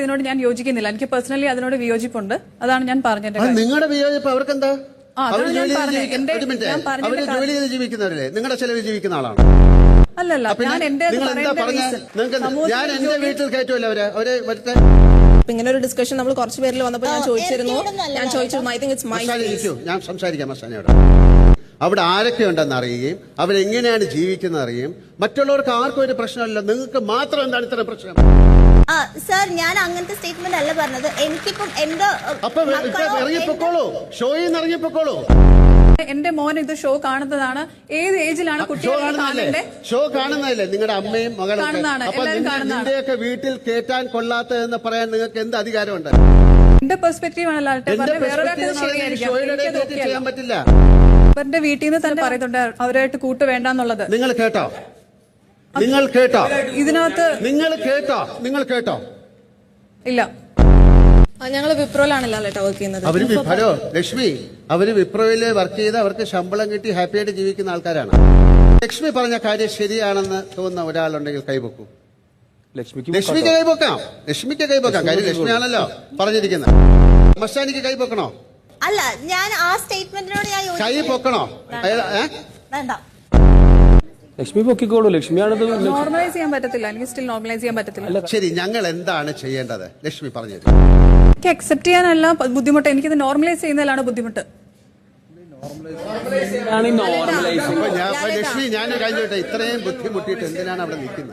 ഇതിനോട് ഞാൻ യോജിക്കുന്നില്ല. എനിക്ക് പേഴ്സണലി അതിനോട് വിയോജിപ്പുണ്ട്. അതാണ് ഞാൻ പറഞ്ഞത്. നിങ്ങളുടെ വിയോജിപ്പ് അവർക്കെന്താ? അവര് ജോലി ചെയ്ത് ജീവിക്കുന്നവരല്ലേ? നിങ്ങളുടെ ചെലവ് ജീവിക്കുന്ന ആളാണ്. അല്ലല്ല, ഞാൻ എന്റെ വീട്ടിൽ കയറ്റുമല്ലോ അവരെ വരുത്താൻ. ഇങ്ങനെ ഒരു ഡിസ്കഷൻ നമ്മൾ കുറച്ച് പേരിൽ വന്നപ്പോൾ ഞാൻ ചോദിച്ചിരുന്നു. ഞാൻ സംസാരിക്കാം മസ്താനിയോട്. അവിടെ ആരൊക്കെ ഉണ്ടെന്ന് അറിയുകയും അവരെങ്ങനെയാണ് ജീവിക്കുന്നത് അറിയുകയും മറ്റുള്ളവർക്ക് ആർക്കും ഒരു പ്രശ്നമല്ല, നിങ്ങൾക്ക് മാത്രം എന്താണ് ഇത്ര പ്രശ്നം? സർ, ഞാൻ അങ്ങനത്തെ സ്റ്റേറ്റ്മെന്റ് അല്ല പറഞ്ഞത്. എനിക്കിപ്പം എന്റെ ഇറങ്ങിപ്പോക്കോളൂ, ഷോയിൽ നിന്ന് ഇറങ്ങിപ്പോക്കോളൂ. എന്റെ മോൻ ഇത് ഷോ കാണുന്നതാണ്. ഏത് ഏജിലാണ് കുട്ടികളെ ഷോ കാണുന്നതല്ലേ? നിങ്ങളുടെ അമ്മയും മകളും. അപ്പൊ നിന്റെയൊക്കെ വീട്ടിൽ കേറ്റാൻ കൊള്ളാത്തതെന്ന് പറയാൻ നിങ്ങൾക്ക് എന്ത് അധികാരമുണ്ട്? എന്റെ പെർസ്പെക്റ്റീവ് ആണല്ലോ. ചെയ്യാൻ പറ്റില്ല. അവരുടെ വീട്ടിൽ നിന്ന് തന്നെ പറയുന്നുണ്ട് അവരായിട്ട് കൂട്ട് വേണ്ടെന്നുള്ളത്. നിങ്ങൾ കേട്ടോ? ഇതിനകത്ത് നിങ്ങൾ കേട്ടോ? ഇല്ല. ഞങ്ങൾ വിപ്രോയിലാണല്ലോ വർക്ക് ചെയ്യുന്നത്. ഹലോ ലക്ഷ്മി, അവര് വിപ്രോയില് വർക്ക് ചെയ്ത് അവർക്ക് ശമ്പളം കിട്ടി ഹാപ്പി ആയിട്ട് ജീവിക്കുന്ന ആൾക്കാരാണ്. ലക്ഷ്മി പറഞ്ഞ കാര്യം ശരിയാണെന്ന് തോന്നുന്ന ഒരാളുണ്ടെങ്കിൽ കൈവെക്കൂ. ലക്ഷ്മിക്ക് കൈവെക്കാം. കാര്യം ലക്ഷ്മിയാണല്ലോ പറഞ്ഞിരിക്കുന്നത്. മസ്താനിക്ക് കൈവെക്കണോ? അല്ല, ഞാൻ ആ സ്റ്റേറ്റ്മെന്റിനോട് കൈ പൊക്കണോ? വേണ്ട. ലക്ഷ്മി പൊക്കിക്കോളൂ. ലക്ഷ്മിയാണത് നോർമലൈസ് ചെയ്യാൻ പറ്റത്തില്ല. എനിക്ക് സ്റ്റിൽ നോർമലൈസ് ചെയ്യാൻ പറ്റത്തില്ല. ശരി, ഞങ്ങൾ എന്താണ് ചെയ്യേണ്ടത്? ലക്ഷ്മി പറഞ്ഞു. എനിക്ക് അക്സെപ്റ്റ് ചെയ്യാനല്ല ബുദ്ധിമുട്ട്, എനിക്കിത് നോർമലൈസ് ചെയ്യുന്നതിലാണ് ബുദ്ധിമുട്ട്. ലക്ഷ്മി, ഞാൻ കഴിഞ്ഞോട്ടെ, ഇത്രയും ബുദ്ധിമുട്ടിയിട്ട് എന്തിനാണ് അവിടെ നിൽക്കുന്നത്?